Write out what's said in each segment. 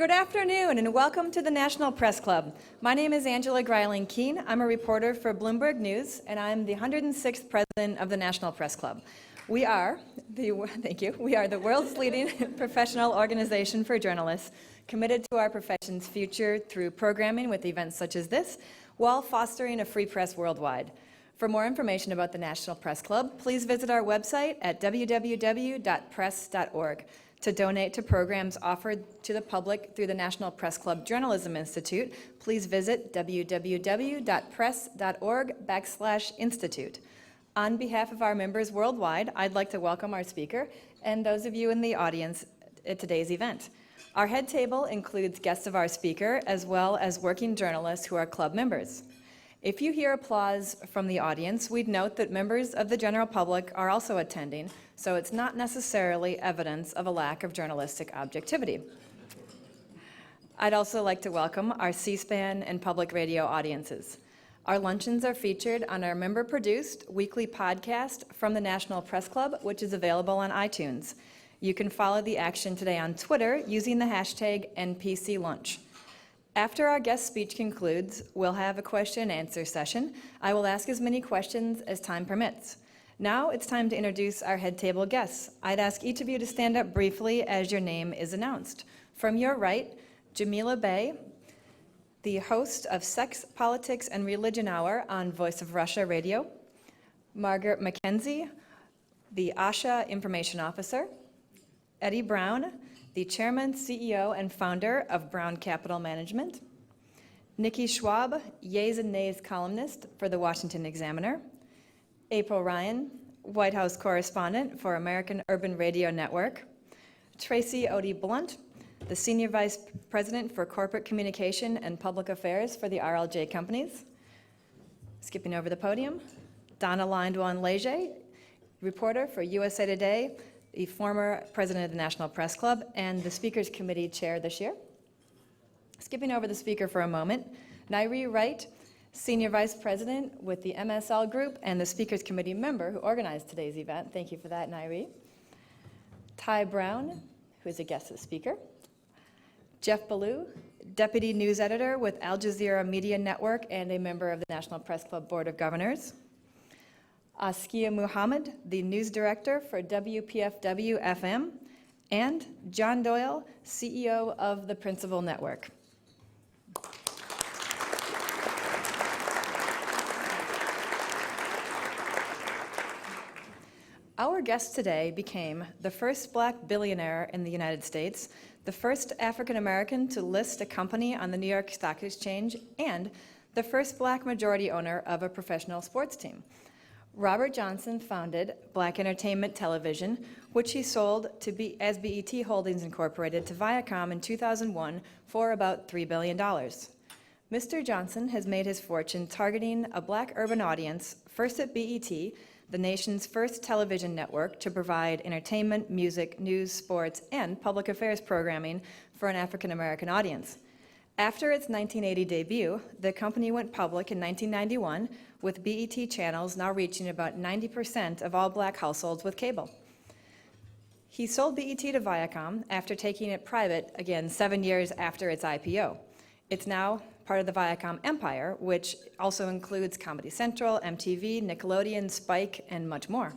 Good afternoon and welcome to the National Press Club. My name is Angela Greiling-Keene. I'm a reporter for Bloomberg News and I'm the 106th president of the National Press Club. We are the world's leading professional organization for journalists, committed to our profession's future through programming with events such as this, while fostering a free press worldwide. For more information about the National Press Club, please visit our website at www.press.org. To donate to programs offered to the public through the National Press Club Journalism Institute, please visit www.press.org/institute. On behalf of our members worldwide, I'd like to welcome our speaker and those of you in the audience at today's event. Our head table includes guests of our speaker as well as working journalists who are club members. If you hear applause from the audience, we'd note that members of the general public are also attending, so it's not necessarily evidence of a lack of journalistic objectivity. I'd also like to welcome our C-SPAN and public radio audiences. Our luncheons are featured on our member-produced weekly podcast from the National Press Club, which is available on iTunes. You can follow the action today on Twitter using the hashtag NPCLunch. After our guest speech concludes, we'll have a question and answer session. I will ask as many questions as time permits. Now it's time to introduce our head table guests. I'd ask each of you to stand up briefly as your name is announced. From your right, Jamila Bey, the host of Sex, Politics, and Religion Hour on Voice of Russia Radio. Margaret McKenzie, the ASHA Information Officer. Eddie Brown, the Chairman, CEO, and founder of Brown Capital Management. Nikki Schwab, Yeas and Nays columnist for the Washington Examiner. April Ryan, White House correspondent for American Urban Radio Network. Tracy Odie Blunt, the Senior Vice President for Corporate Communication and Public Affairs for the RLJ Companies. Skipping over the podium, Donna Lindwan-Leger, reporter for USA Today, the former president of the National Press Club and the Speakers Committee chair this year. Skipping over the speaker for a moment, Nairi Wright, Senior Vice President with the MSL Group and the Speakers Committee member who organized today's event. Thank you for that, Nairi. Ty Brown, who is a guest speaker. Jeff Ballou, Deputy News Editor with Al Jazeera Media Network and a member of the National Press Club Board of Governors. Askia Muhammad, the News Director for WPFW-FM, and John Doyle, CEO of the Principal Network. Our guest today became the first Black billionaire in the United States, the first African American to list a company on the New York Stock Exchange, and the first Black majority owner of a professional sports team. Robert Johnson founded Black Entertainment Television, which he sold as BET Holdings Incorporated to Viacom in 2001 for about $3 billion. Mr. Johnson has made his fortune targeting a Black urban audience, first at BET, the nation's first television network to provide entertainment, music, news, sports, and public affairs programming for an African American audience. After its 1980 debut, the company went public in 1991, with BET channels now reaching about 90% of all Black households with cable. He sold BET to Viacom after taking it private, again, 7 years after its IPO. It's now part of the Viacom empire, which also includes Comedy Central, MTV, Nickelodeon, Spike, and much more.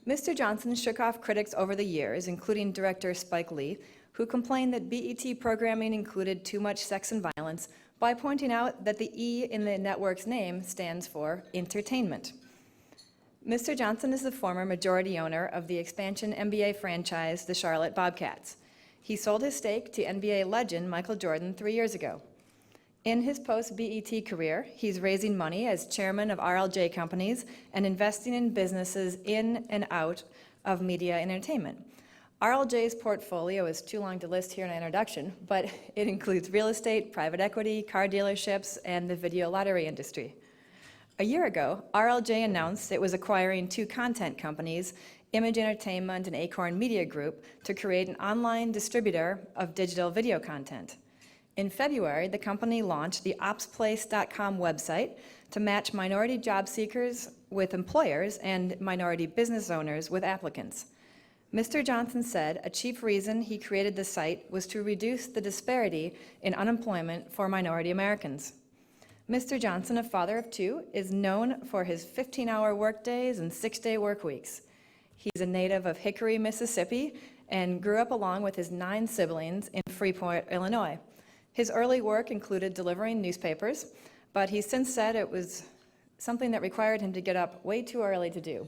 Mr. Johnson shook off critics over the years, including director Spike Lee, who complained that BET programming included too much sex and violence, by pointing out that the E in the network's name stands for entertainment. Mr. Johnson is the former majority owner of the expansion NBA franchise, the Charlotte Bobcats. He sold his stake to NBA legend Michael Jordan 3 years ago. In his post-BET career, he's raising money as chairman of RLJ Companies and investing in businesses in and out of media and entertainment. RLJ's portfolio is too long to list here in an introduction, but it includes real estate, private equity, car dealerships, and the video lottery industry. A year ago, RLJ announced it was acquiring 2 content companies, Image Entertainment and Acorn Media Group, to create an online distributor of digital video content. In February, the company launched the opsplace.com website to match minority job seekers with employers and minority business owners with applicants. Mr. Johnson said a chief reason he created the site was to reduce the disparity in unemployment for minority Americans. Mr. Johnson, a father of two, is known for his 15-hour workdays and 6-day work weeks. He's a native of Hickory, Mississippi, and grew up along with his 9 siblings in Freeport, Illinois. His early work included delivering newspapers, but he's since said it was something that required him to get up way too early to do.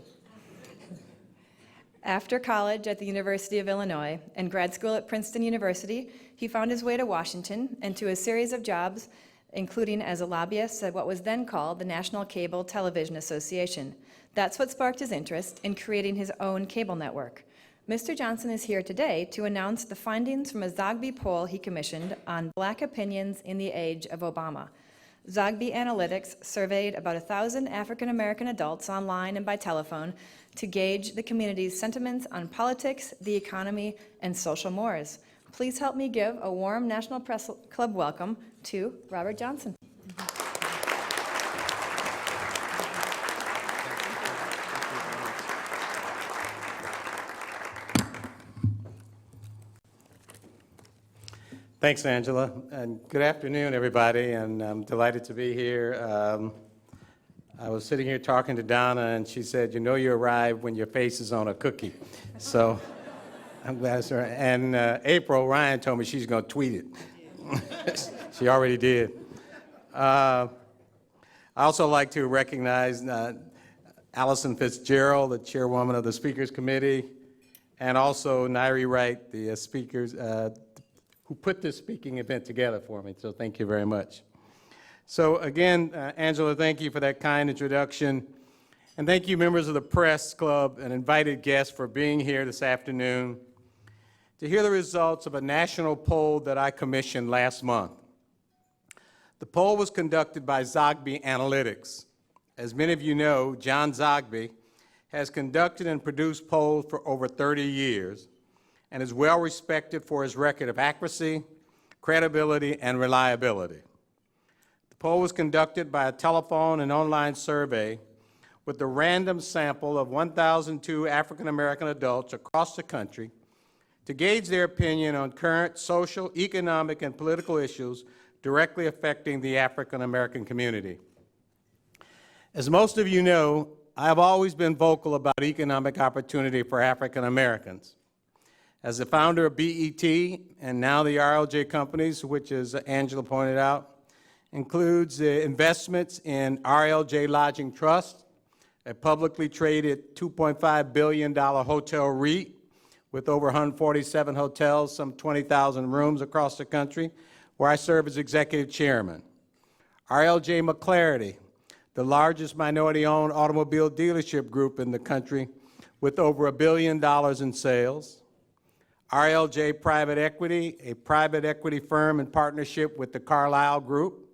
After college at the University of Illinois and grad school at Princeton University, he found his way to Washington and to a series of jobs, including as a lobbyist at what was then called the National Cable Television Association. That's what sparked his interest in creating his own cable network. Mr. Johnson is here today to announce the findings from a Zogby poll he commissioned on Black opinions in the age of Obama. Zogby Analytics surveyed about 1,000 African American adults online and by telephone to gauge the community's sentiments on politics, the economy, and social mores. Please help me give a warm National Press Club welcome to Robert Johnson. Thanks, Angela, and good afternoon, everybody, and I'm delighted to be here. I was sitting here talking to Donna, and she said, you know you arrived when your face is on a cookie. So I'm glad it's her. And April Ryan told me she's going to tweet it. She already did. I also like to recognize Allison Fitzgerald, the chairwoman of the Speakers Committee, and also Nairi Wright, the speakers, who put this speaking event together for me, so thank you very much. So again, Angela, thank you for that kind introduction, and thank you members of the Press Club and invited guests for being here this afternoon to hear the results of a national poll that I commissioned last month. The poll was conducted by Zogby Analytics. As many of you know, John Zogby has conducted and produced polls for over 30 years, and is well respected for his record of accuracy, credibility, and reliability. The poll was conducted by a telephone and online survey with a random sample of 1,002 African American adults across the country to gauge their opinion on current social, economic, and political issues directly affecting the African American community. As most of you know, I have always been vocal about economic opportunity for African Americans. As the founder of BET, and now the RLJ companies, which, as Angela pointed out, includes investments in RLJ Lodging Trust, a publicly traded $2.5 billion hotel REIT with over 147 hotels, some 20,000 rooms across the country, where I serve as executive chairman. RLJ McClarity, the largest minority-owned automobile dealership group in the country with over $1 billion in sales. RLJ Private Equity, a private equity firm in partnership with the Carlyle Group,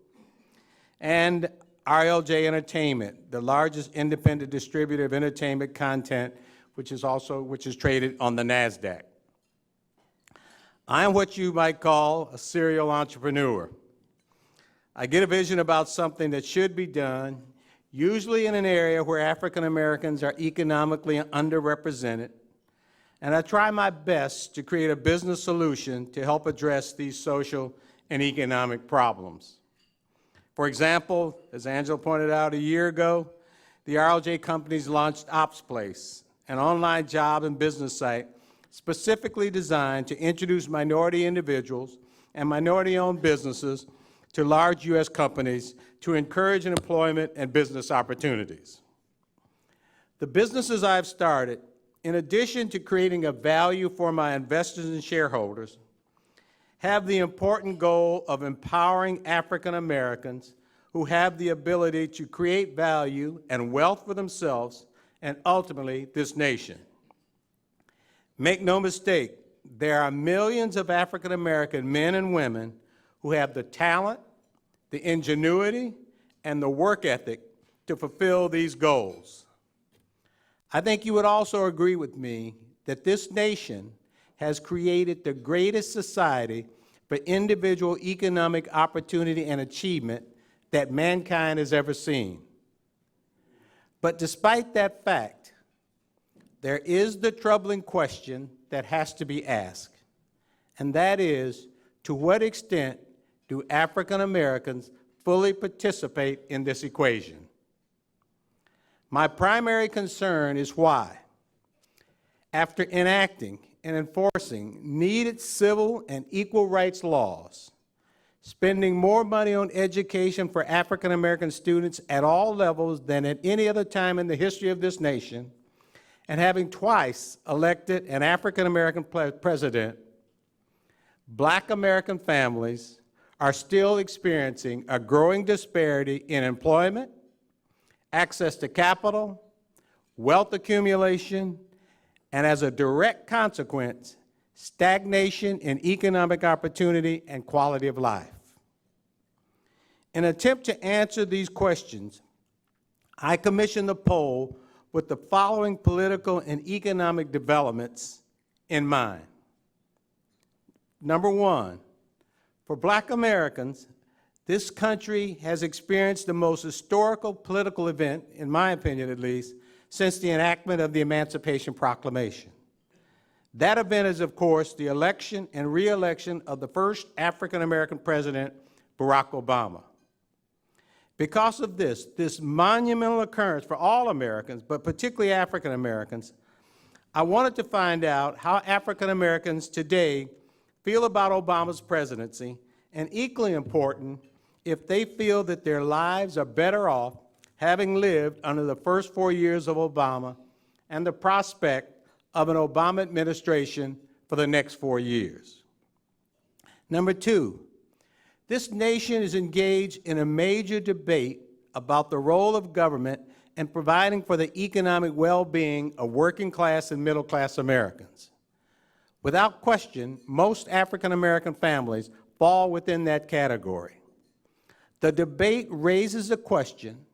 and RLJ Entertainment, the largest independent distributor of entertainment content, which is traded on the NASDAQ. I am what you might call a serial entrepreneur. I get a vision about something that should be done, usually in an area where African Americans are economically underrepresented, and I try my best to create a business solution to help address these social and economic problems. For example, as Angela pointed out a year ago, the RLJ companies launched OpsPlace, an online job and business site specifically designed to introduce minority individuals and minority-owned businesses to large U.S. companies to encourage employment and business opportunities. The businesses I've started, in addition to creating a value for my investors and shareholders, have the important goal of empowering African Americans who have the ability to create value and wealth for themselves and ultimately this nation. Make no mistake, there are millions of African American men and women who have the talent, the ingenuity, and the work ethic to fulfill these goals. I think you would also agree with me that this nation has created the greatest society for individual economic opportunity and achievement that mankind has ever seen. But despite that fact, there is the troubling question that has to be asked, and that is, to what extent do African Americans fully participate in this equation? My primary concern is why, after enacting and enforcing needed civil and equal rights laws, spending more money on education for African American students at all levels than at any other time in the history of this nation, and having twice elected an African American president, Black American families are still experiencing a growing disparity in employment, access to capital, wealth accumulation, and as a direct consequence, stagnation in economic opportunity and quality of life. In an attempt to answer these questions, I commissioned a poll with the following political and economic developments in mind. Number one, for Black Americans, this country has experienced the most historical political event, in my opinion at least, since the enactment of the Emancipation Proclamation. That event is, of course, the election and re-election of the first African American president, Barack Obama. Because of this monumental occurrence for all Americans, but particularly African Americans, I wanted to find out how African Americans today feel about Obama's presidency, and equally important, if they feel that their lives are better off having lived under the first 4 years of Obama and the prospect of an Obama administration for the next 4 years. Number two, this nation is engaged in a major debate about the role of government in providing for the economic well-being of working-class and middle-class Americans. Without question, most African American families fall within that category. The debate raises the question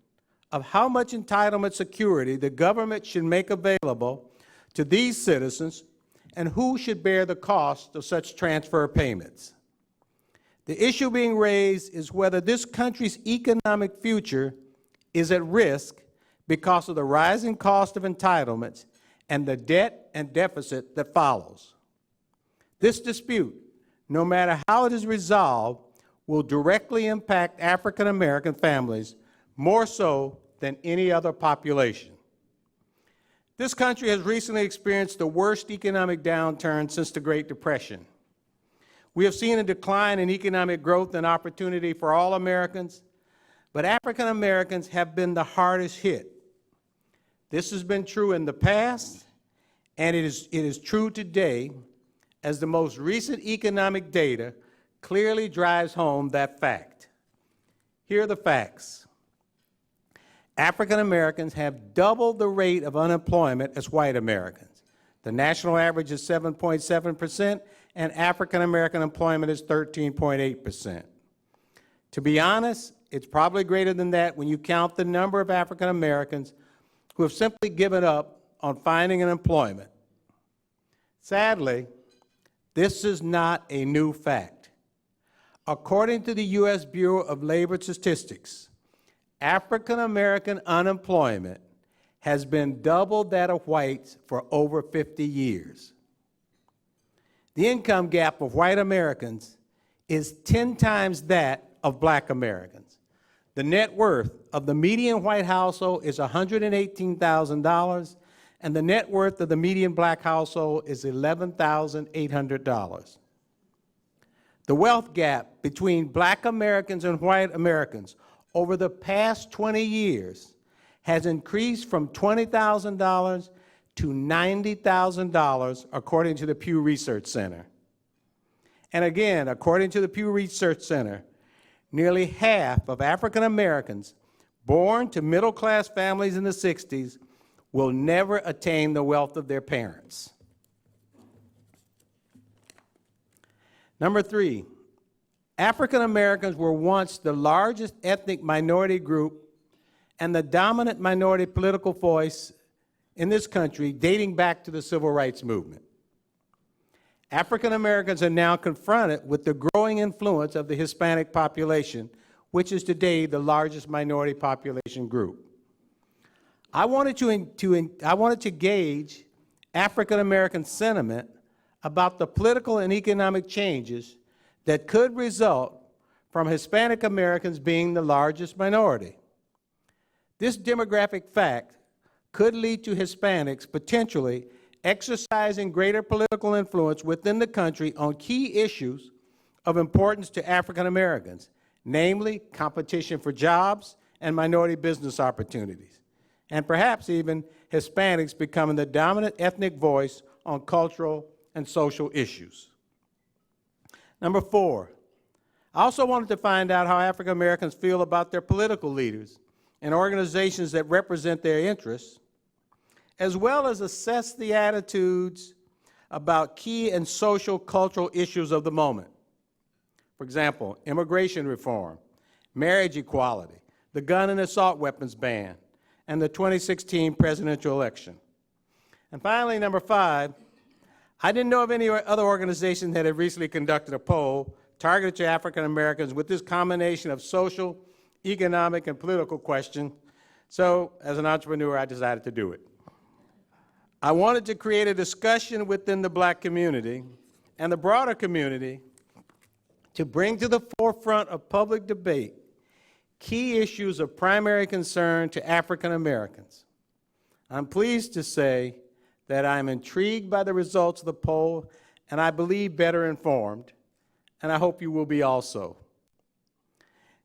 of how much entitlement security the government should make available to these citizens and who should bear the cost of such transfer payments. The issue being raised is whether this country's economic future is at risk because of the rising cost of entitlements and the debt and deficit that follows. This dispute, no matter how it is resolved, will directly impact African American families more so than any other population. This country has recently experienced the worst economic downturn since the Great Depression. We have seen a decline in economic growth and opportunity for all Americans, but African Americans have been the hardest hit. This has been true in the past, and it is true today, as the most recent economic data clearly drives home that fact. Here are the facts. African Americans have double the rate of unemployment as white Americans. The national average is 7.7%, and African American employment is 13.8%. To be honest, it's probably greater than that when you count the number of African Americans who have simply given up on finding an employment. Sadly, this is not a new fact. According to the U.S. Bureau of Labor Statistics, African American unemployment has been double that of whites for over 50 years. The income gap of white Americans is 10 times that of Black Americans. The net worth of the median white household is $118,000, and the net worth of the median Black household is $11,800. The wealth gap between Black Americans and white Americans over the past 20 years has increased from $20,000 to $90,000, according to the Pew Research Center. And again, according to the Pew Research Center, nearly half of African Americans born to middle-class families in the 60s will never attain the wealth of their parents. Number three, African Americans were once the largest ethnic minority group and the dominant minority political voice in this country dating back to the Civil Rights Movement. African Americans are now confronted with the growing influence of the Hispanic population, which is today the largest minority population group. I wanted to gauge African American sentiment about the political and economic changes that could result from Hispanic Americans being the largest minority. This demographic fact could lead to Hispanics potentially exercising greater political influence within the country on key issues of importance to African Americans, namely competition for jobs and minority business opportunities, and perhaps even Hispanics becoming the dominant ethnic voice on cultural and social issues. Number 4, I also wanted to find out how African Americans feel about their political leaders and organizations that represent their interests, as well as assess the attitudes about key and social cultural issues of the moment. For example, immigration reform, marriage equality, the gun and assault weapons ban, and the 2016 presidential election. And finally, number 5, I didn't know of any other organization that had recently conducted a poll targeted to African Americans with this combination of social, economic, and political question. So, as an entrepreneur, I decided to do it. I wanted to create a discussion within the Black community and the broader community to bring to the forefront of public debate key issues of primary concern to African Americans. I'm pleased to say that I'm intrigued by the results of the poll, and I believe better informed, and I hope you will be also.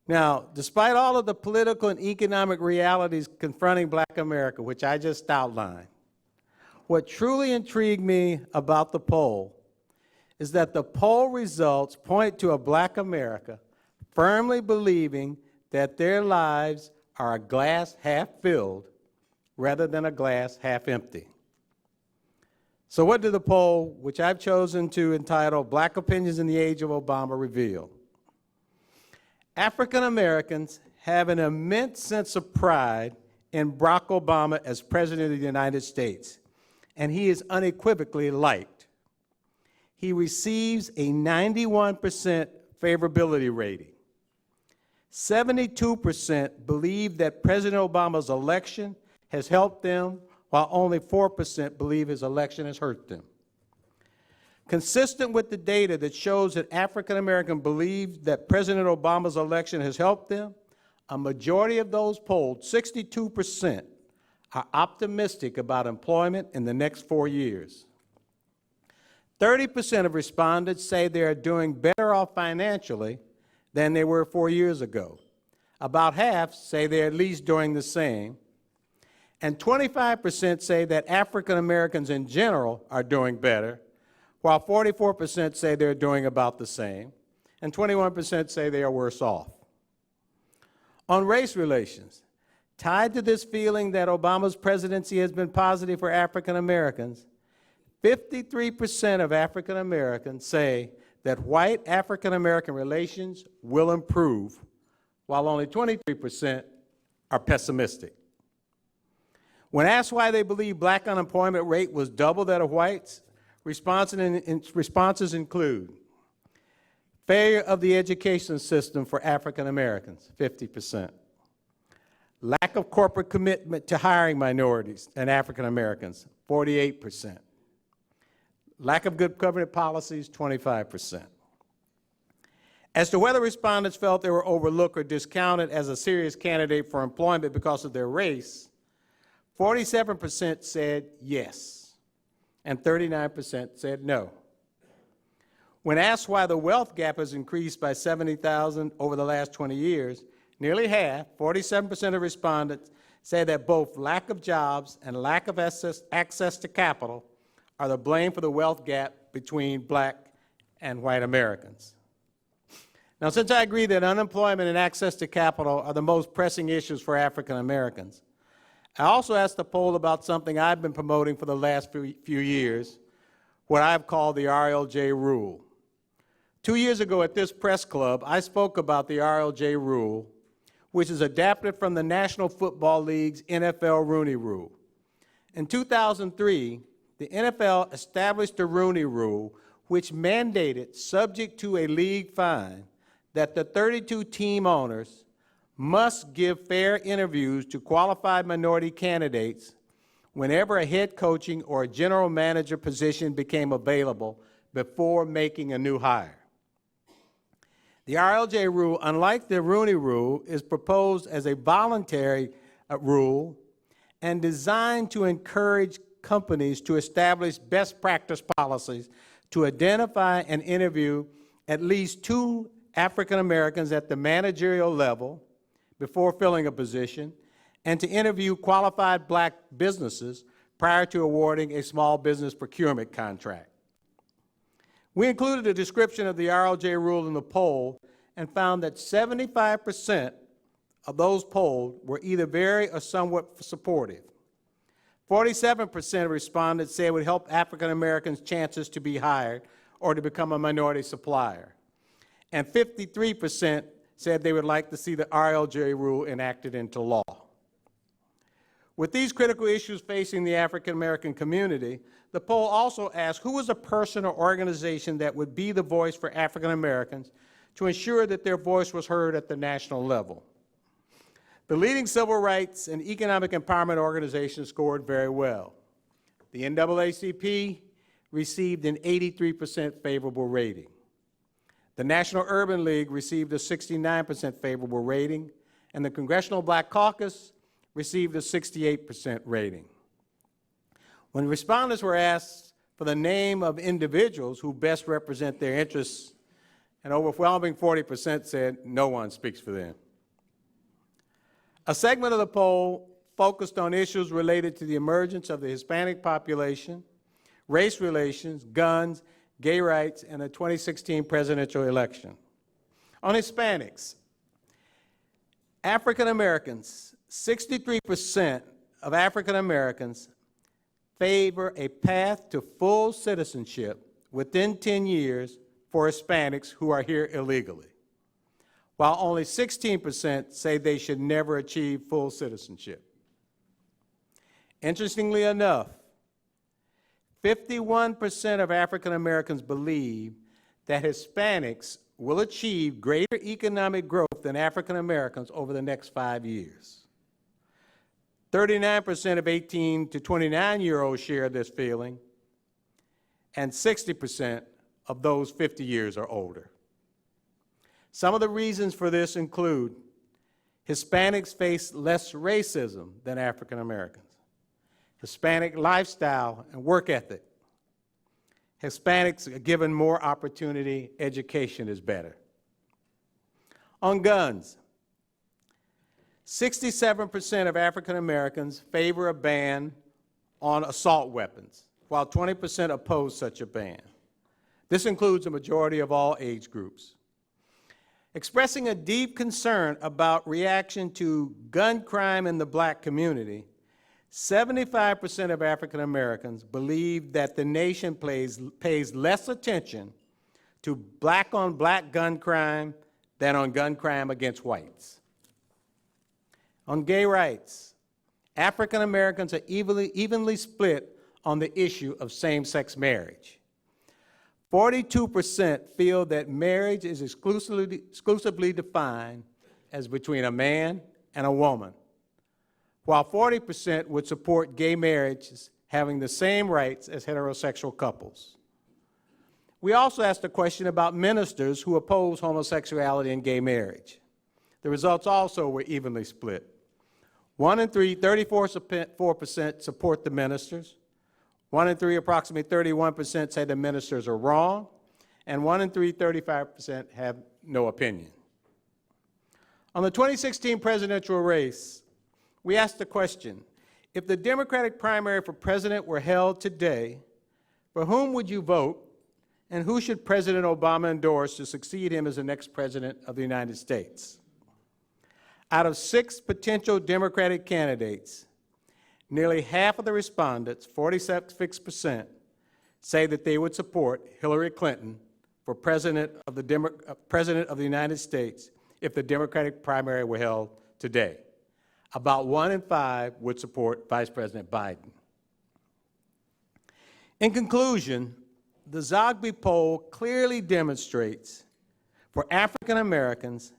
Now, despite all of the political and economic realities confronting Black America, which I just outlined, what truly intrigued me about the poll is that the poll results point to a Black America firmly believing that their lives are a glass half filled rather than a glass half empty. So what did the poll, which I've chosen to entitle Black Opinions in the Age of Obama, reveal? African Americans have an immense sense of pride in Barack Obama as President of the United States, and he is unequivocally liked. He receives a 91% favorability rating. 72% believe that President Obama's election has helped them, while only 4% believe his election has hurt them. Consistent with the data that shows that African Americans believe that President Obama's election has helped them, a majority of those polled, 62%, are optimistic about employment in the next 4 years. 30% of respondents say they are doing better off financially than they were 4 years ago. About half say they're at least doing the same. And 25% say that African Americans in general are doing better, while 44% say they're doing about the same, and 21% say they are worse off. On race relations, tied to this feeling that Obama's presidency has been positive for African Americans, 53% of African Americans say that white African American relations will improve, while only 23% are pessimistic. When asked why they believe Black unemployment rate was double that of whites, responses include failure of the education system for African Americans, 50%. Lack of corporate commitment to hiring minorities and African Americans, 48%. Lack of good government policies, 25%. As to whether respondents felt they were overlooked or discounted as a serious candidate for employment because of their race, 47% said yes, and 39% said no. When asked why the wealth gap has increased by 70,000 over the last 20 years, nearly half, 47% of respondents, say that both lack of jobs and lack of access to capital are the blame for the wealth gap between Black and white Americans. Now, since I agree that unemployment and access to capital are the most pressing issues for African Americans, I also asked the poll about something I've been promoting for the last few years, what I've called the RLJ rule. 2 years ago at this press club, I spoke about the RLJ rule, which is adapted from the National Football League's NFL Rooney Rule. In 2003, the NFL established the Rooney Rule, which mandated, subject to a league fine, that the 32 team owners must give fair interviews to qualified minority candidates whenever a head coaching or a general manager position became available before making a new hire. The RLJ rule, unlike the Rooney Rule, is proposed as a voluntary rule and designed to encourage companies to establish best practice policies to identify and interview at least 2 African Americans at the managerial level before filling a position, and to interview qualified black businesses prior to awarding a small business procurement contract. We included a description of the RLJ rule in the poll and found that 75% of those polled were either very or somewhat supportive. 47% of respondents said it would help African Americans' chances to be hired or to become a minority supplier. And 53% said they would like to see the RLJ rule enacted into law. With these critical issues facing the African American community, the poll also asked who was a person or organization that would be the voice for African Americans to ensure that their voice was heard at the national level. The leading civil rights and economic empowerment organizations scored very well. The NAACP received an 83% favorable rating. The National Urban League received a 69% favorable rating, and the Congressional Black Caucus received a 68% rating. When respondents were asked for the name of individuals who best represent their interests, an overwhelming 40% said no one speaks for them. A segment of the poll focused on issues related to the emergence of the Hispanic population, race relations, guns, gay rights, and the 2016 presidential election. On Hispanics, African Americans, 63% of African Americans favor a path to full citizenship within 10 years for Hispanics who are here illegally, while only 16% say they should never achieve full citizenship. Interestingly enough, 51% of African Americans believe that Hispanics will achieve greater economic growth than African Americans over the next 5 years. 39% of 18 to 29-year-olds share this feeling, and 60% of those 50 years or older. Some of the reasons for this include Hispanics face less racism than African Americans, Hispanic lifestyle and work ethic. Hispanics are given more opportunity, education is better. On guns, 67% of African Americans favor a ban on assault weapons, while 20% oppose such a ban. This includes a majority of all age groups. Expressing a deep concern about reaction to gun crime in the black community, 75% of African Americans believe that the nation pays less attention to black-on-black gun crime than on gun crime against whites. On gay rights, African Americans are evenly split on the issue of same-sex marriage. 42% feel that marriage is exclusively defined as between a man and a woman, while 40% would support gay marriages having the same rights as heterosexual couples. We also asked a question about ministers who oppose homosexuality and gay marriage. The results also were evenly split. 1 in 3, 34% support the ministers. 1 in 3, approximately 31%, say the ministers are wrong. And 1 in 3, 35% have no opinion. On the 2016 presidential race, we asked the question, if the Democratic primary for president were held today, for whom would you vote, and who should President Obama endorse to succeed him as the next president of the United States? Out of 6 potential Democratic candidates, nearly half of the respondents, 46%, say that they would support Hillary Clinton for president of the United States if the Democratic primary were held today. About 1 in 5 would support Vice President Biden. In conclusion, the Zogby poll clearly demonstrates for African Americans,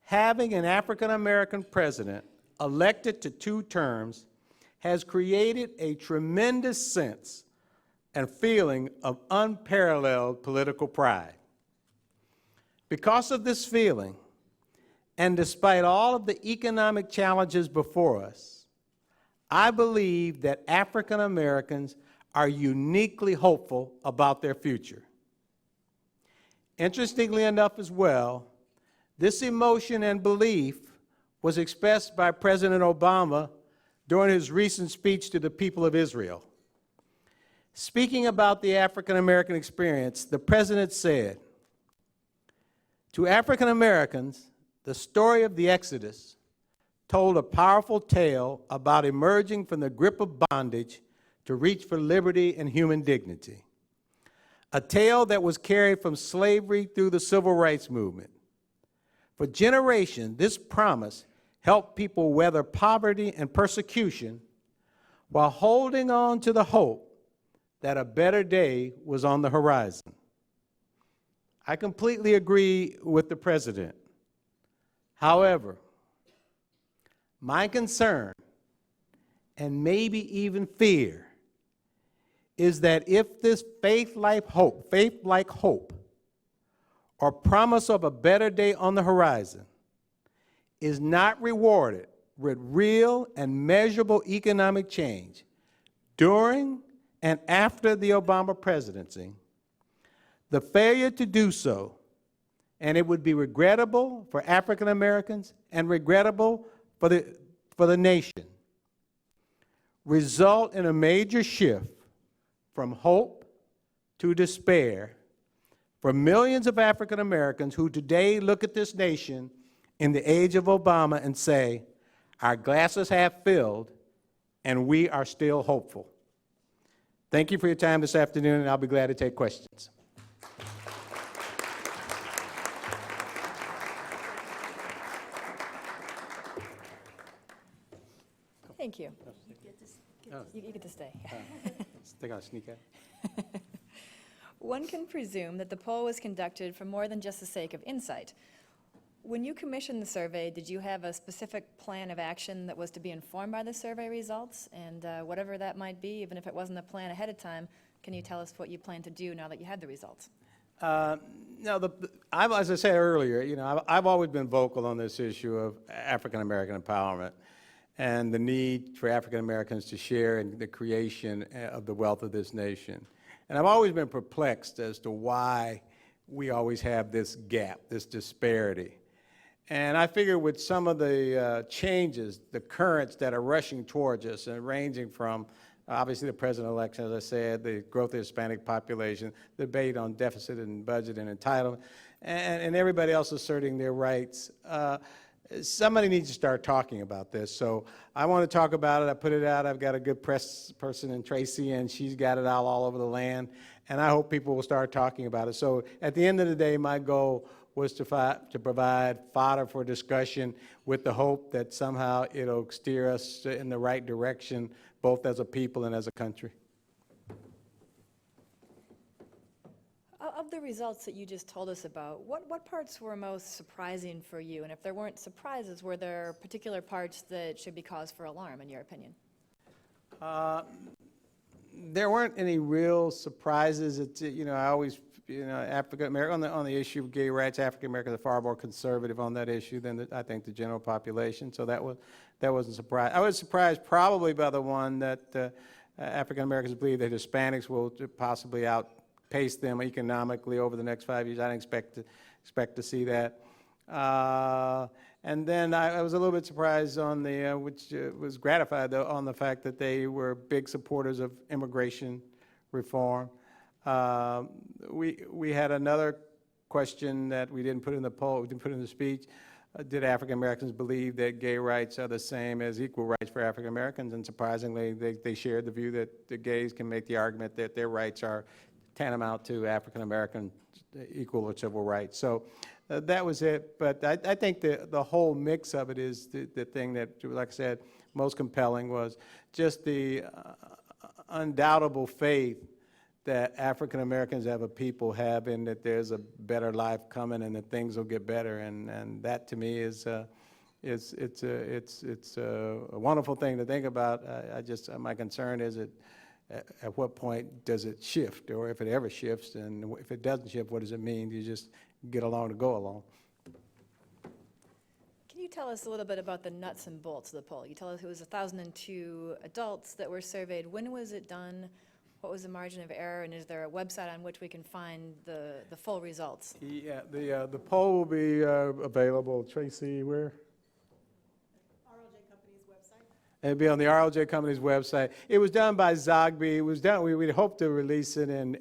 having an African American president elected to 2 terms has created a tremendous sense and feeling of unparalleled political pride. Because of this feeling, and despite all of the economic challenges before us, I believe that African Americans are uniquely hopeful about their future. Interestingly enough as well, this emotion and belief was expressed by President Obama during his recent speech to the people of Israel. Speaking about the African American experience, the president said, "To African Americans, the story of the Exodus told a powerful tale about emerging from the grip of bondage to reach for liberty and human dignity. A tale that was carried from slavery through the civil rights movement. For generations, this promise helped people weather poverty and persecution while holding on to the hope that a better day was on the horizon." I completely agree with the president. However, my concern, and maybe even fear, is that if this faith-like hope, or promise of a better day on the horizon is not rewarded with real and measurable economic change during and after the Obama presidency, the failure to do so, and it would be regrettable for African Americans and regrettable for the nation, result in a major shift from hope to despair for millions of African Americans who today look at this nation in the age of Obama and say, our glasses half filled and we are still hopeful. Thank you for your time this afternoon, and I'll be glad to take questions. Thank you. You get to stay. They gotta sneak out. One can presume that the poll was conducted for more than just the sake of insight. When you commissioned the survey, did you have a specific plan of action that was to be informed by the survey results? And whatever that might be, even if it wasn't a plan ahead of time, can you tell us what you plan to do now that you had the results? No, as I said earlier, I've always been vocal on this issue of African American empowerment and the need for African Americans to share in the creation of the wealth of this nation. And I've always been perplexed as to why we always have this gap, this disparity. And I figure with some of the changes, the currents that are rushing towards us, and ranging from obviously the president election, as I said, the growth of the Hispanic population, the debate on deficit and budget and entitlement, and everybody else asserting their rights, somebody needs to start talking about this. So I want to talk about it. I put it out. I've got a good press person in Tracy, and she's got it out all over the land. And I hope people will start talking about it. So at the end of the day, my goal was to provide fodder for discussion with the hope that somehow it'll steer us in the right direction, both as a people and as a country. Of the results that you just told us about, what parts were most surprising for you? And if there weren't surprises, were there particular parts that should be cause for alarm, in your opinion? There weren't any real surprises. I always, African American on the issue of gay rights, African Americans are far more conservative on that issue than I think the general population. So that wasn't surprised. I was surprised probably by the one that African Americans believe that Hispanics will possibly outpace them economically over the next 5 years. I didn't expect to see that. And then I was a little bit surprised on which was gratified though, on the fact that they were big supporters of immigration reform. We had another question that we didn't put in the poll, we didn't put in the speech. Did African Americans believe that gay rights are the same as equal rights for African Americans? And surprisingly, they shared the view that the gays can make the argument that their rights are tantamount to African American equal or civil rights. So that was it. But I think the whole mix of it is the thing that, like I said, most compelling was just the undoubtable faith that African Americans as a people have in that there's a better life coming and that things will get better. And that to me is it's a wonderful thing to think about. My concern is at what point does it shift, or if it ever shifts, and if it doesn't shift, what does it mean? Do you just get along to go along? Can you tell us a little bit about the nuts and bolts of the poll? You tell us it was 1,002 adults that were surveyed. When was it done? What was the margin of error? And is there a website on which we can find the full results? Yeah, the poll will be available. Tracy, where? RLJ Company's website. It'll be on the RLJ Company's website. It was done by Zogby. It was done. We'd hoped to release it in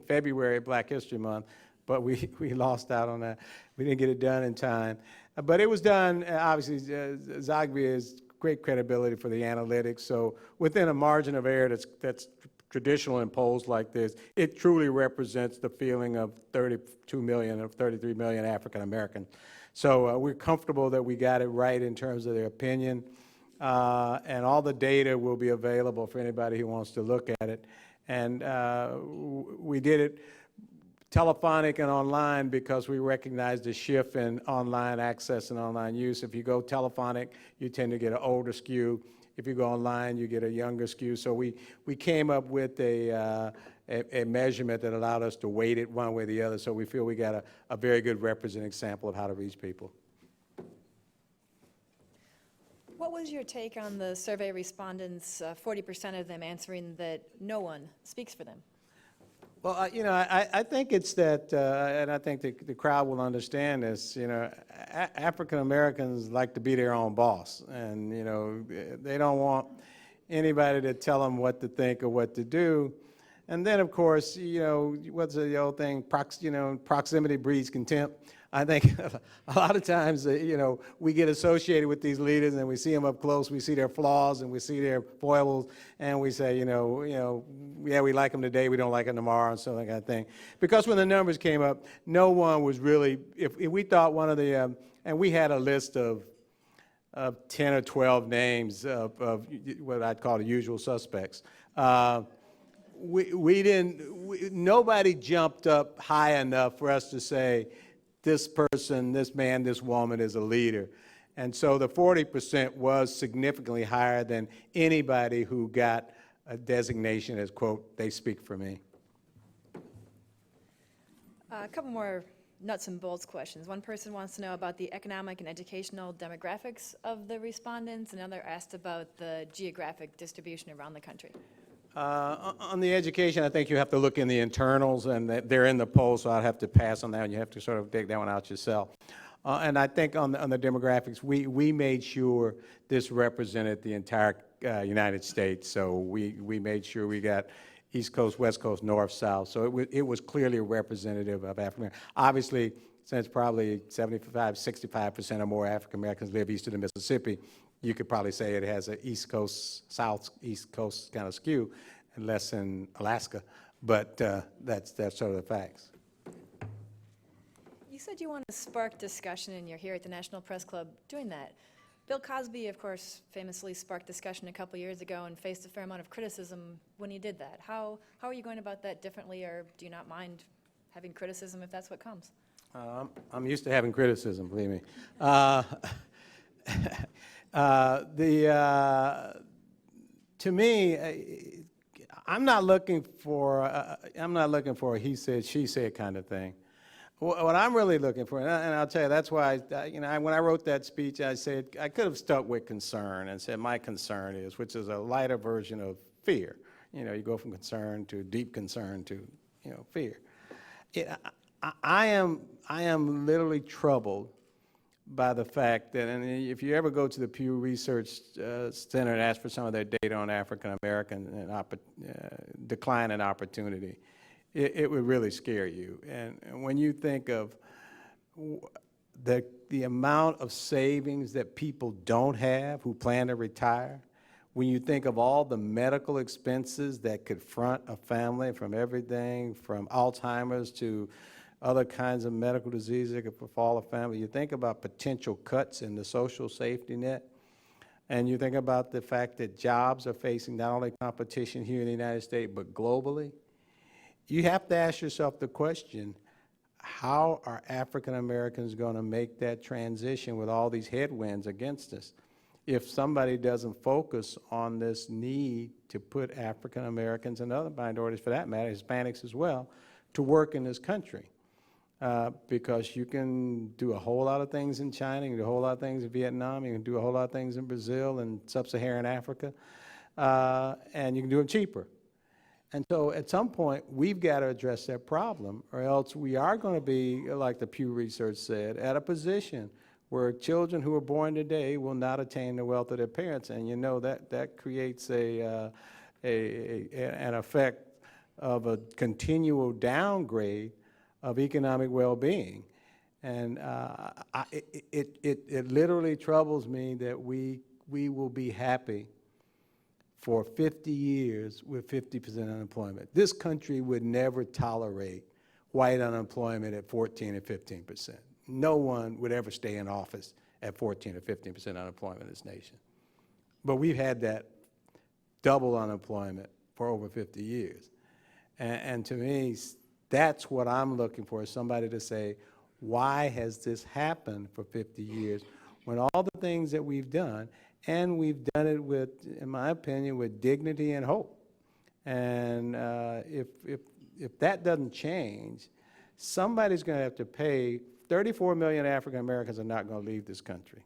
February, Black History Month, but we lost out on that. We didn't get it done in time. But it was done. Obviously, Zogby has great credibility for the analytics. So within a margin of error that's traditional in polls like this, it truly represents the feeling of 32 million or 33 million African Americans. So we're comfortable that we got it right in terms of their opinion. And all the data will be available for anybody who wants to look at it. And we did it telephonic and online because we recognized the shift in online access and online use. If you go telephonic, you tend to get an older skew. If you go online, you get a younger skew. So we came up with a measurement that allowed us to weight it one way or the other. So we feel we got a very good representative sample of how to reach people. What was your take on the survey respondents, 40% of them answering that no one speaks for them? Well, I think it's that, and I think the crowd will understand this, African Americans like to be their own boss, and, they don't want anybody to tell them what to think or what to do. And then, of course, what's the old thing, proximity breeds contempt. I think a lot of times, we get associated with these leaders and we see them up close, we see their flaws and we see their foibles, and we say, yeah, we like them today, we don't like them tomorrow, and so that kind of thing. Because when the numbers came up, no one was really, if we thought one of the, and we had a list of 10 or 12 names of what I'd call the usual suspects. Nobody jumped up high enough for us to say, this person, this man, this woman is a leader. And so the 40% was significantly higher than anybody who got a designation as, quote, they speak for me. A couple more nuts and bolts questions. One person wants to know about the economic and educational demographics of the respondents. Another asked about the geographic distribution around the country. On the education, I think you have to look in the internals, and they're in the poll, so I'd have to pass on that, and you have to sort of dig that one out yourself. And I think on the demographics, we made sure this represented the entire United States. So we made sure we got East Coast, West Coast, North, South. So it was clearly representative of African Americans. Obviously, since probably 65% or more African Americans live east of the Mississippi, you could probably say it has an East Coast, South, East Coast kind of skew, and less in Alaska. But that's sort of the facts. You said you want to spark discussion, and you're here at the National Press Club doing that. Bill Cosby, of course, famously sparked discussion a couple years ago and faced a fair amount of criticism when he did that. How are you going about that differently, or do you not mind having criticism if that's what comes? I'm used to having criticism, believe me. To me, I'm not looking for a he said, she said kind of thing. What I'm really looking for, and I'll tell you, that's why, when I wrote that speech, I said, I could have stuck with concern and said, my concern is, which is a lighter version of fear. You go from concern to deep concern to, fear. I am literally troubled by the fact that, and if you ever go to the Pew Research Center and ask for some of their data on African American and decline in opportunity, it would really scare you. And when you think of the amount of savings that people don't have who plan to retire, when you think of all the medical expenses that could front a family, from everything from Alzheimer's to other kinds of medical diseases that could befall a family, you think about potential cuts in the social safety net, and you think about the fact that jobs are facing not only competition here in the United States, but globally. You have to ask yourself the question, how are African Americans going to make that transition with all these headwinds against us if somebody doesn't focus on this need to put African Americans and other minorities, for that matter, Hispanics as well, to work in this country? Because you can do a whole lot of things in China, you can do a whole lot of things in Vietnam, you can do a whole lot of things in Brazil and sub-Saharan Africa, and you can do them cheaper. And so at some point, we've got to address that problem, or else we are going to be, like the Pew Research said, at a position where children who are born today will not attain the wealth of their parents. And you know that creates an effect of a continual downgrade of economic well-being. And it literally troubles me that we will be happy for 50 years with 50% unemployment. This country would never tolerate white unemployment at 14 or 15%. No one would ever stay in office at 14 or 15% unemployment in this nation. But we've had that double unemployment for over 50 years. And to me, that's what I'm looking for, is somebody to say, why has this happened for 50 years when all the things that we've done, and we've done it with, in my opinion, with dignity and hope. And if that doesn't change, somebody's going to have to pay. 34 million African Americans are not going to leave this country.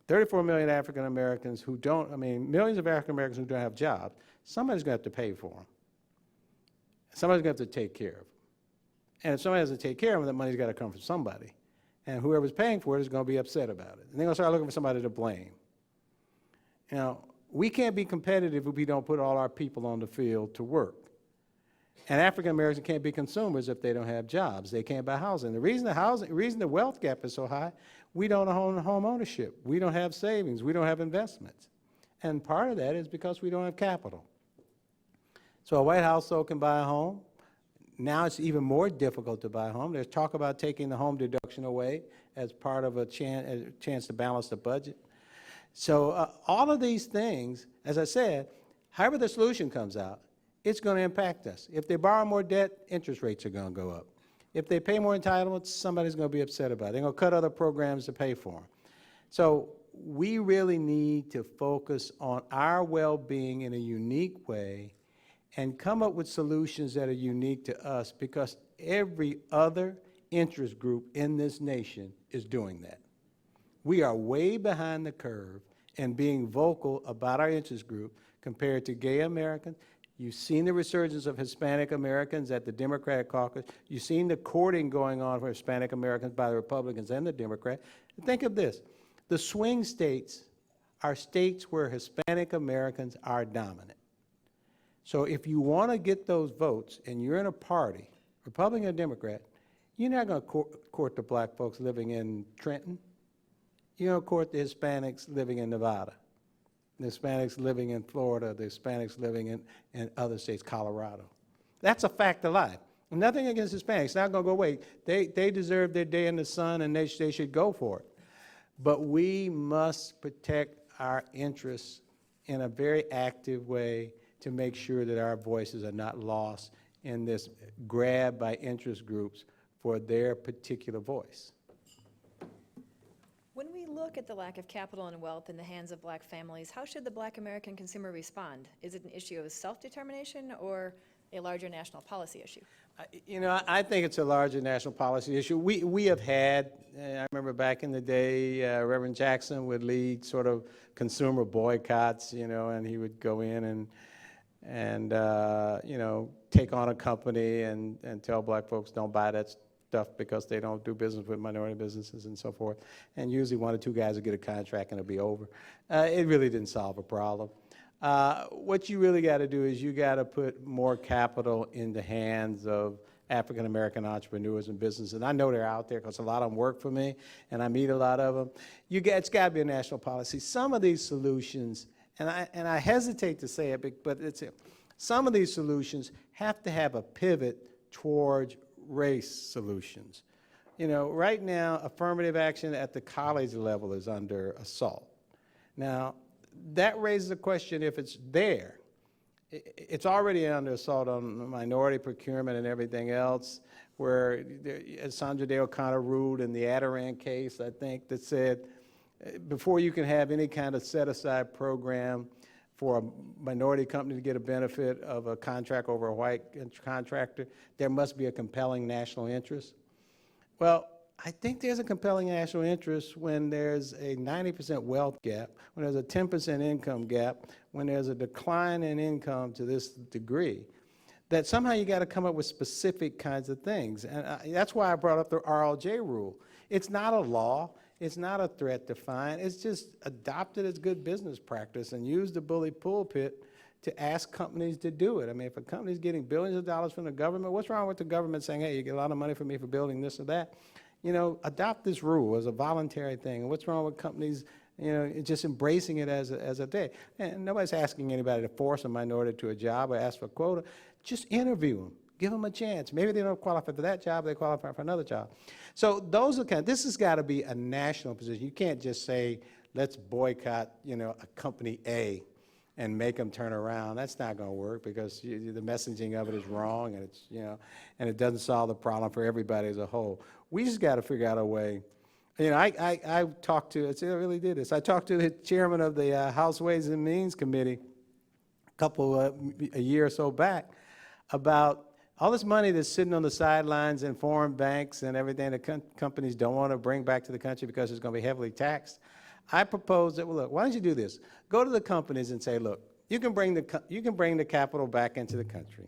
34 million African Americans who don't, millions of African Americans who don't have jobs, somebody's going to have to pay for them. Somebody's going to have to take care of them. And if somebody has to take care of them, that money's got to come from somebody. And whoever's paying for it is going to be upset about it. And they're going to start looking for somebody to blame. You know, we can't be competitive if we don't put all our people on the field to work. And African Americans can't be consumers if they don't have jobs. They can't buy housing. The reason the wealth gap is so high, we don't own home ownership. We don't have savings. We don't have investments. And part of that is because we don't have capital. So a white household can buy a home. Now it's even more difficult to buy a home. There's talk about taking the home deduction away as part of a chance to balance the budget. So all of these things, as I said, however the solution comes out, it's going to impact us. If they borrow more debt, interest rates are going to go up. If they pay more entitlements, somebody's going to be upset about it. They're going to cut other programs to pay for them. So we really need to focus on our well-being in a unique way and come up with solutions that are unique to us, because every other interest group in this nation is doing that. We are way behind the curve in being vocal about our interest group compared to gay Americans. You've seen the resurgence of Hispanic Americans at the Democratic caucus. You've seen the courting going on for Hispanic Americans by the Republicans and the Democrats. And think of this. The swing states are states where Hispanic Americans are dominant. So if you want to get those votes and you're in a party, Republican or Democrat, you're not going to court the black folks living in Trenton. You're going to court the Hispanics living in Nevada, the Hispanics living in Florida, the Hispanics living in other states, Colorado. That's a fact of life. Nothing against Hispanics. It's not going to go away. They deserve their day in the sun, and they should go for it. But we must protect our interests in a very active way to make sure that our voices are not lost in this grab by interest groups for their particular voice. When we look at the lack of capital and wealth in the hands of black families, how should the black American consumer respond? Is it an issue of self-determination or a larger national policy issue? You know, I think it's a larger national policy issue. We have had, I remember back in the day, Reverend Jackson would lead sort of consumer boycotts, you know, and he would go in and you know, take on a company and tell black folks don't buy that stuff because they don't do business with minority businesses and so forth. And usually one or two guys would get a contract and it'll be over. It really didn't solve a problem. What you really got to do is you got to put more capital in the hands of African-American entrepreneurs and businesses. And I know they're out there because a lot of them work for me and I meet a lot of them. It's got to be a national policy. Some of these solutions, and I hesitate to say it, but some of these solutions have to have a pivot towards race solutions. You know, right now, affirmative action at the college level is under assault. Now, that raises the question if it's there. It's already under assault on minority procurement and everything else. where Sandra Day O'Connor ruled in the Adirondack case, I think, that said before you can have any kind of set-aside program for a minority company to get a benefit of a contract over a white contractor, there must be a compelling national interest. Well, I think there's a compelling national interest when there's a 90% wealth gap, when there's a 10% income gap, when there's a decline in income to this degree, that somehow you got to come up with specific kinds of things. And that's why I brought up the RLJ rule. It's not a law. It's not a threat to fine. It's just adopted as good business practice and use the bully pulpit to ask companies to do it. I mean, if a company's getting billions of dollars from the government, what's wrong with the government saying, hey, you get a lot of money from me for building this or that? You know, adopt this rule as a voluntary thing. And what's wrong with companies, you know, just embracing it as a day? And nobody's asking anybody to force a minority to a job or ask for a quota. Just interview them. Give them a chance. Maybe they don't qualify for that job, they qualify for another job. So those are this has got to be a national position. You can't just say, let's boycott, you know, a company A and make them turn around. That's not going to work because the messaging of it is wrong, and it's, you know, and it doesn't solve the problem for everybody as a whole. We just got to figure out a way. You know, I talked to, I really did this. I talked to the chairman of the House Ways and Means Committee a year or so back about all this money that's sitting on the sidelines in foreign banks and everything that companies don't want to bring back to the country because it's going to be heavily taxed. I propose that, well, look, why don't you do this? Go to the companies and say, look, you can bring the capital back into the country.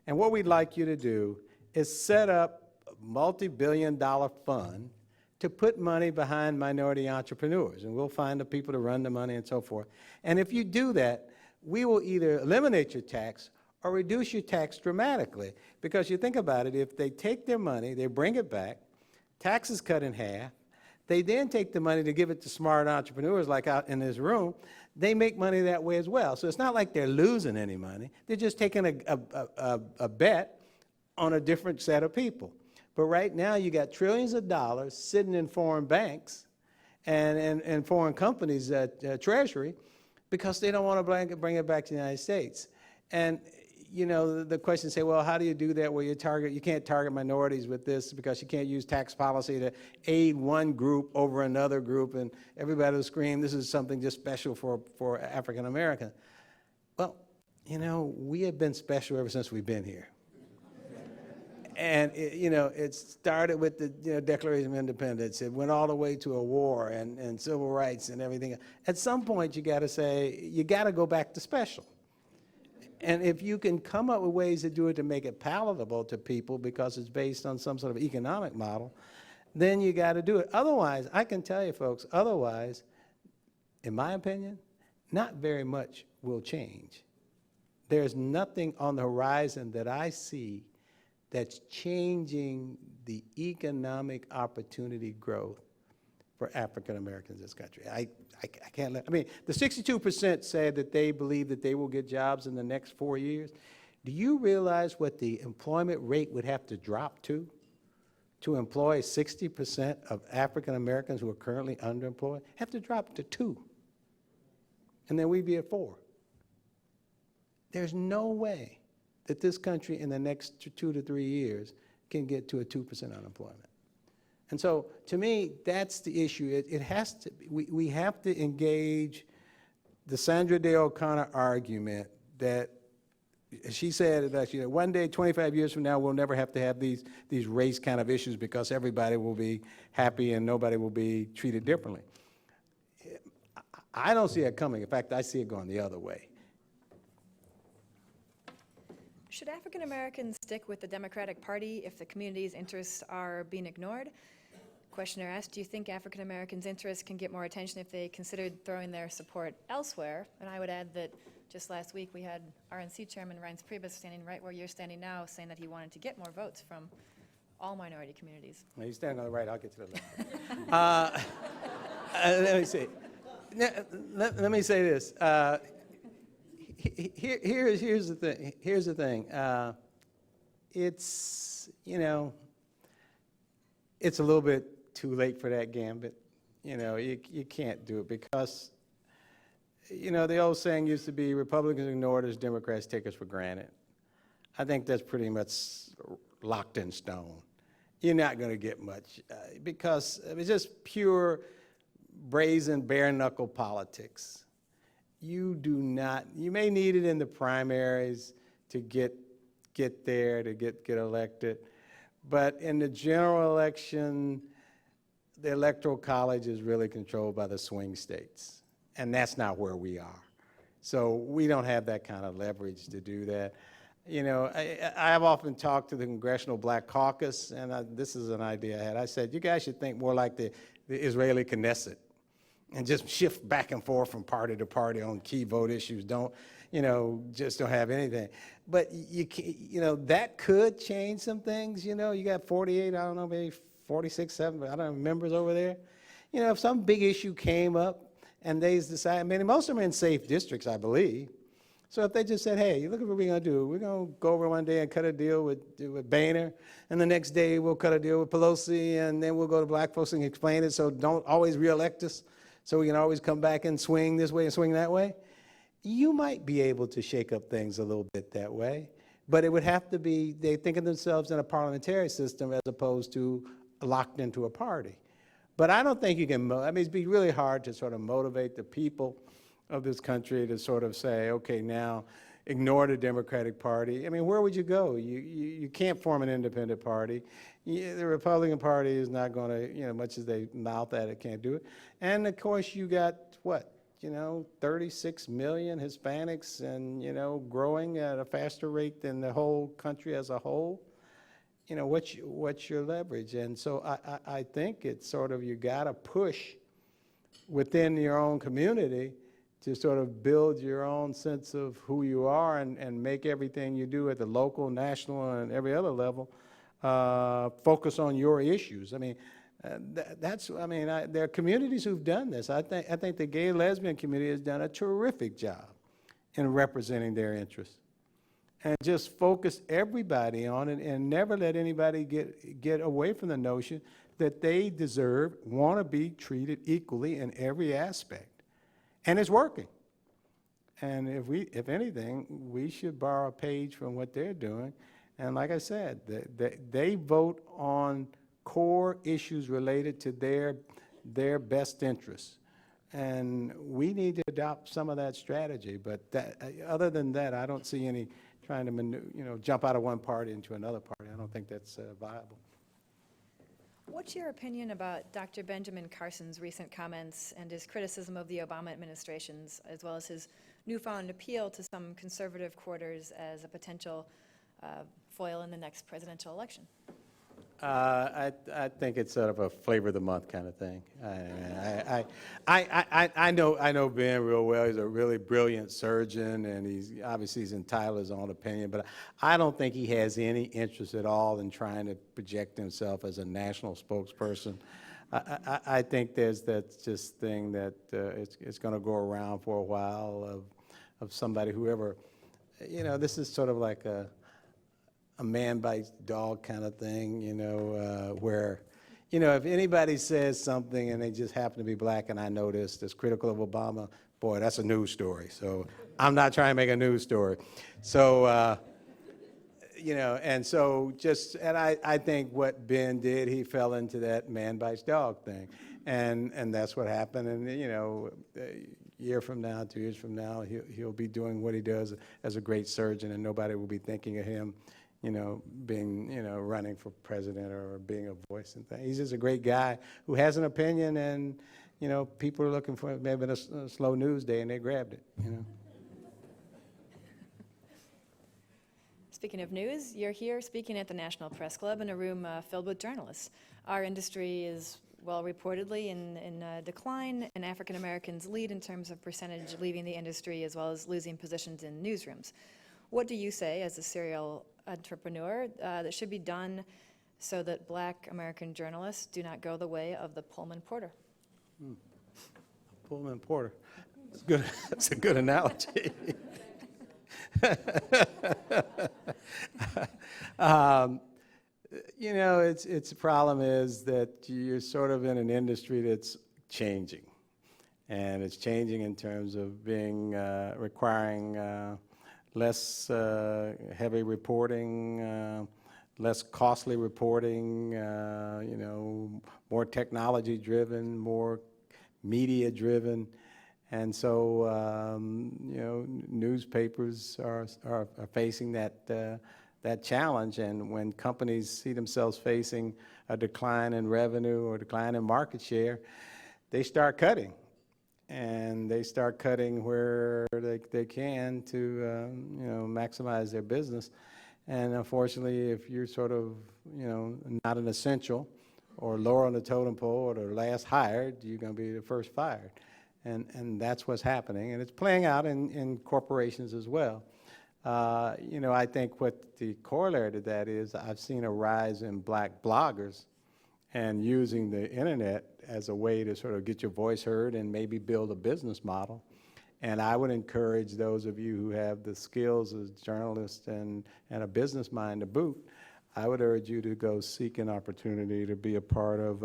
And what we'd like you to do is set up a multi-billion-dollar fund to put money behind minority entrepreneurs. And we'll find the people to run the money and so forth. And if you do that, we will either eliminate your tax or reduce your tax dramatically. Because you think about it, if they take their money, they bring it back, taxes cut in half, they then take the money to give it to smart entrepreneurs like out in this room, they make money that way as well. So it's not like they're losing any money. They're just taking a bet on a different set of people. But right now you got trillions of dollars sitting in foreign banks and foreign companies' treasury because they don't want to bring it back to the United States. And you know, the question say, well, how do you do that where you can't target minorities with this because you can't use tax policy to aid one group over another group and everybody will scream, this is something just special for African Americans. Well, you know, we have been special ever since we've been here. And, you know, it started with the Declaration of Independence. It went all the way to a war and civil rights and everything. At some point, you got to say, you got to go back to special. And if you can come up with ways to do it to make it palatable to people because it's based on some sort of economic model, then you got to do it. Otherwise, I can tell you folks, otherwise, in my opinion, not very much will change. There's nothing on the horizon that I see that's changing the economic opportunity growth for African Americans in this country. I can't let, I mean, the 62% said that they believe that they will get jobs in the next 4 years. Do you realize what the employment rate would have to drop to employ 60% of African Americans who are currently underemployed? Have to drop to 2. And then we'd be at 4. There's no way that this country in the next 2 to 3 years can get to a 2% unemployment. And so, to me, that's the issue. It has to, we have to engage the Sandra Day O'Connor argument that she said that, you know, one day, 25 years from now, we'll never have to have these race kind of issues because everybody will be happy and nobody will be treated differently. I don't see it coming. In fact, I see it going the other way. Should African Americans stick with the Democratic Party if the community's interests are being ignored? Questioner asked, do you think African Americans' interests can get more attention if they considered throwing their support elsewhere? And I would add that just last week we had RNC Chairman Reince Priebus standing right where you're standing now, saying that he wanted to get more votes from all minority communities. Well, he's standing on the right, I'll get to the left. Let me see. Let me say this. Here's the thing. Here's the thing. It's, you know, it's a little bit too late for that gambit. You know, you can't do it because, you know, the old saying used to be Republicans ignore us, Democrats take us for granted. I think that's pretty much locked in stone. You're not going to get much because it's just pure brazen bare-knuckle politics. You do not, you may need it in the primaries to get there, to get elected, but in the general election, the Electoral College is really controlled by the swing states, and that's not where we are. So we don't have that kind of leverage to do that. You know, I have often talked to the Congressional Black Caucus, and this is an idea I had. I said, you guys should think more like the Israeli Knesset and just shift back and forth from party to party on key vote issues. Don't, you know, just don't have anything. But you know, that could change some things. You know, you got 48, I don't know, maybe 46, 7, I don't know, members over there. You know, if some big issue came up and they decide, I mean, most of them are in safe districts, I believe. So if they just said, hey, look at what we're going to do. We're going to go over one day and cut a deal with Boehner, and the next day we'll cut a deal with Pelosi, and then we'll go to black folks and explain it, so don't always reelect us, so we can always come back and swing this way and swing that way. You might be able to shake up things a little bit that way, but it would have to be, they think of themselves in a parliamentary system as opposed to locked into a party. But I don't think you can, I mean, it'd be really hard to sort of motivate the people of this country to sort of say, okay, now ignore the Democratic Party. I mean, where would you go? You can't form an independent party. The Republican Party is not going to, you know, much as they mouth at it, can't do it. And of course, you got what, you know, 36 million Hispanics and, you know, growing at a faster rate than the whole country as a whole. You know, what's your leverage? And so I think it's sort of, you got to push within your own community to sort of build your own sense of who you are and make everything you do at the local, national, and every other level focus on your issues. I mean, there are communities who've done this. I think the gay lesbian community has done a terrific job in representing their interests. And just focus everybody on it and never let anybody get away from the notion that they deserve, want to be treated equally in every aspect. And it's working. And if anything, we should borrow a page from what they're doing. And like I said, they vote on core issues related to their best interests. And we need to adopt some of that strategy. But other than that, I don't see any trying to jump out of one party into another party. I don't think that's viable. What's your opinion about Dr. Benjamin Carson's recent comments and his criticism of the Obama administration's, as well as his newfound appeal to some conservative quarters as a potential foil in the next presidential election? I think it's sort of a flavor of the month kind of thing. I know Ben real well. He's a really brilliant surgeon, and he's entitled to his own opinion. But I don't think he has any interest at all in trying to project himself as a national spokesperson. I think there's that just thing that it's going to go around for a while of somebody, whoever, you know, this is sort of like a man bites dog kind of thing, you know, where, you know, if anybody says something and they just happen to be black, and I know this, that's critical of Obama, boy, that's a news story. So I'm not trying to make a news story. So, you know, and so I think what Ben did, he fell into that man bites dog thing. And that's what happened. And, you know, a year from now, 2 years from now, he'll be doing what he does as a great surgeon, and nobody will be thinking of him, you know, being, you know, running for president or being a voice and things. He's just a great guy who has an opinion, and, you know, people are looking for maybe a slow news day, and they grabbed it, you know. Speaking of news, you're here speaking at the National Press Club in a room filled with journalists. Our industry is, well, reportedly in decline, and African Americans lead in terms of percentage leaving the industry, as well as losing positions in newsrooms. What do you say, as a serial entrepreneur, that should be done so that black American journalists do not go the way of the Pullman Porter? Pullman Porter. That's good. That's a good analogy. You know, it's the problem is that you're sort of in an industry that's changing, and it's changing in terms of being requiring less heavy reporting, less costly reporting, more technology-driven, more media-driven. And so, newspapers are facing that challenge. And when companies see themselves facing a decline in revenue or decline in market share, they start cutting. And they start cutting where they can to, maximize their business. And unfortunately, if you're sort of, not an essential or lower on the totem pole or the last hired, you're going to be the first fired. And that's what's happening. And it's playing out in corporations as well. I think what the corollary to that is I've seen a rise in black bloggers and using the internet as a way to sort of get your voice heard and maybe build a business model. And I would encourage those of you who have the skills as journalists and a business mind to boot, I would urge you to go seek an opportunity to be a part of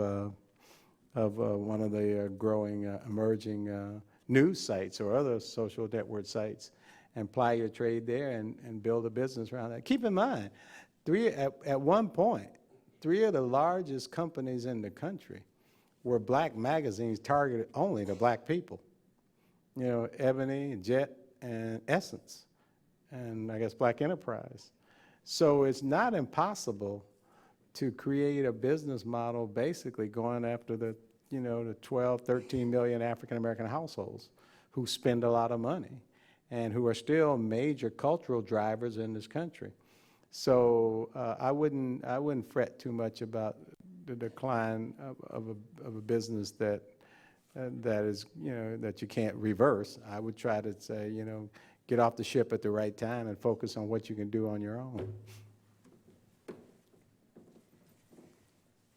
one of the growing, emerging news sites or other social network sites and ply your trade there and build a business around that. Keep in mind, at one point, 3 of the largest companies in the country were black magazines targeted only to black people. Ebony, Jet, and Essence, and I guess Black Enterprise. So it's not impossible to create a business model basically going after the 12, 13 million African-American households who spend a lot of money and who are still major cultural drivers in this country. So I wouldn't fret too much about the decline of a business that is, that you can't reverse. I would try to say, get off the ship at the right time and focus on what you can do on your own.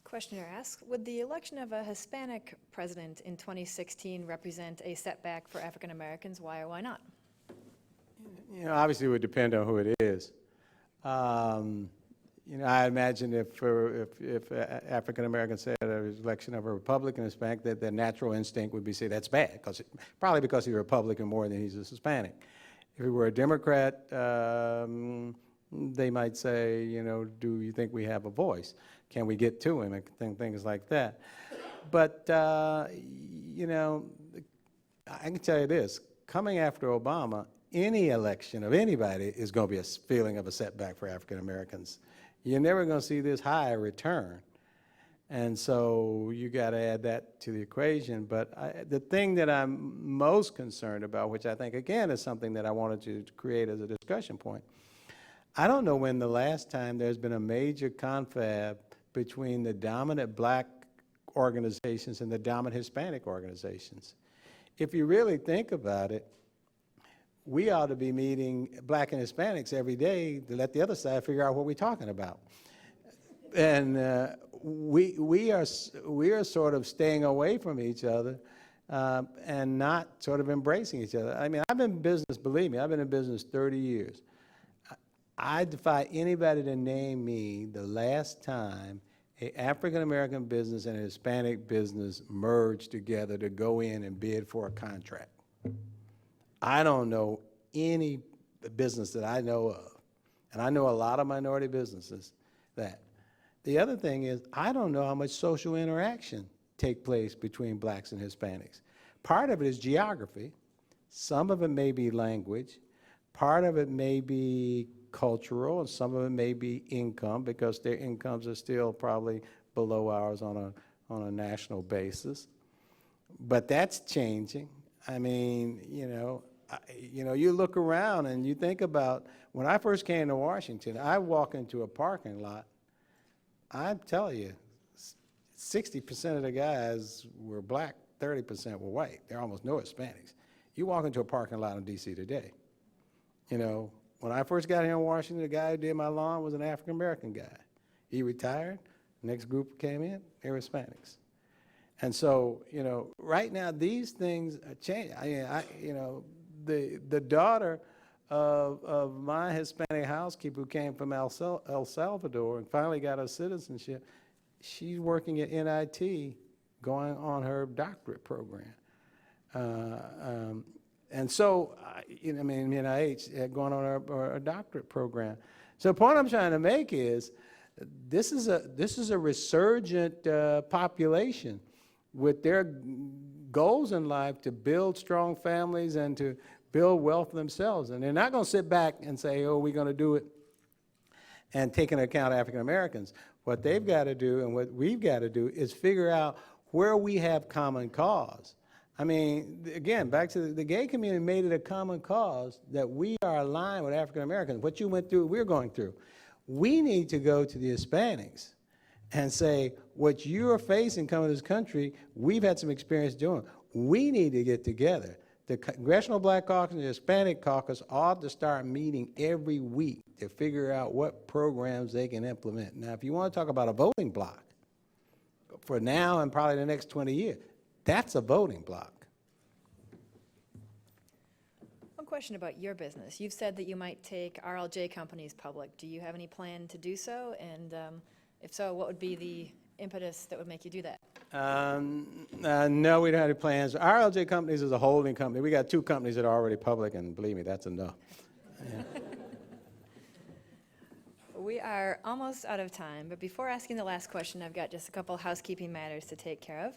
Questioner asks, would the election of a Hispanic president in 2016 represent a setback for African Americans? Why or why not? Obviously it would depend on who it is. I imagine if African Americans had an election of a Republican Hispanic, that their natural instinct would be say that's bad, probably because he's a Republican more than he's a Hispanic. If he were a Democrat, they might say, do you think we have a voice? Can we get to him? And things like that. But, I can tell you this, coming after Obama, any election of anybody is going to be a feeling of a setback for African Americans. You're never going to see this high a return. And so you got to add that to the equation. But the thing that I'm most concerned about, which I think, again, is something that I wanted to create as a discussion point, I don't know when the last time there's been a major confab between the dominant black organizations and the dominant Hispanic organizations. If you really think about it, we ought to be meeting black and Hispanics every day to let the other side figure out what we're talking about. And we are sort of staying away from each other and not sort of embracing each other. I mean, I've been in business, believe me, I've been in business 30 years. I defy anybody to name me the last time an African-American business and a Hispanic business merged together to go in and bid for a contract. I don't know any business that I know of, and I know a lot of minority businesses that. The other thing is, I don't know how much social interaction take place between blacks and Hispanics. Part of it is geography. Some of it may be language. Part of it may be cultural, and some of it may be income, because their incomes are still probably below ours on a national basis. But that's changing. I mean, you look around and you think about, when I first came to Washington, I walk into a parking lot, I tell you, 60% of the guys were black, 30% were white. There are almost no Hispanics. You walk into a parking lot in D.C. today, when I first got here in Washington, the guy who did my lawn was an African-American guy. He retired, next group came in, they were Hispanics. And so, right now, these things are changing. The daughter of my Hispanic housekeeper who came from El Salvador and finally got her citizenship, she's working at NIT going on her doctorate program. And so, NIH going on her doctorate program. So the point I'm trying to make is this is a resurgent population with their goals in life to build strong families and to build wealth for themselves. And they're not going to sit back and say, oh, we're going to do it and take into account African Americans. What they've got to do and what we've got to do is figure out where we have common cause. I mean, again, back to the gay community made it a common cause that we are aligned with African Americans. What you went through, we're going through. We need to go to the Hispanics and say, what you are facing coming to this country, we've had some experience doing. We need to get together. The Congressional Black Caucus and the Hispanic Caucus ought to start meeting every week to figure out what programs they can implement. Now, if you want to talk about a voting block for now and probably the next 20 years, that's a voting block. One question about your business. You've said that you might take RLJ companies public. Do you have any plan to do so? And if so, what would be the impetus that would make you do that? No, we don't have any plans. RLJ Companies is a holding company. We got 2 companies that are already public, and believe me, that's enough. Yeah. We are almost out of time, but before asking the last question, I've got just a couple housekeeping matters to take care of.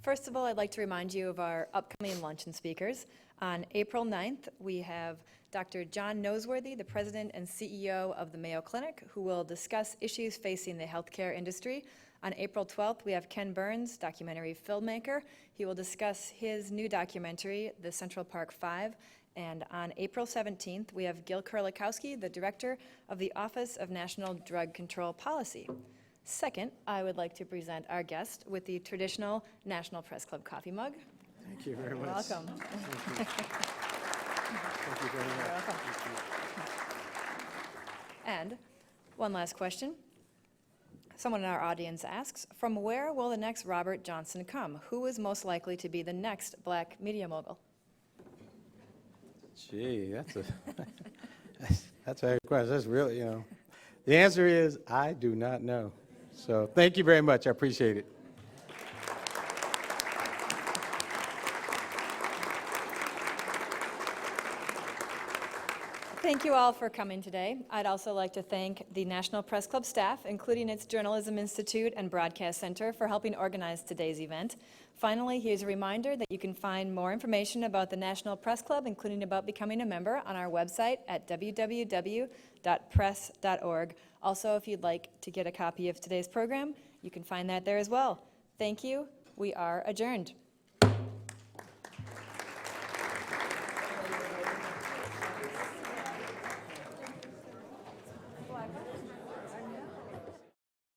First of all, I'd like to remind you of our upcoming luncheon speakers. On April 9th, we have Dr. John Noseworthy, the President and CEO of the Mayo Clinic, who will discuss issues facing the healthcare industry. On April 12th, we have Ken Burns, documentary filmmaker. He will discuss his new documentary, The Central Park Five. And on April 17th, we have Gil Kurlikowski, the Director of the Office of National Drug Control Policy. Second, I would like to present our guest with the traditional National Press Club coffee mug. Thank you very much. Welcome. Thank you. Thank you very much. You're welcome. And one last question. Someone in our audience asks, from where will the next Robert Johnson come? Who is most likely to be the next black media mogul? Gee, that's a good question. That's really, The answer is, I do not know. So thank you very much. I appreciate it. Thank you all for coming today. I'd also like to thank the National Press Club staff, including its Journalism Institute and Broadcast Center, for helping organize today's event. Finally, here's a reminder that you can find more information about the National Press Club, including about becoming a member, on our website at www.press.org. Also, if you'd like to get a copy of today's program, you can find that there as well. Thank you. We are adjourned.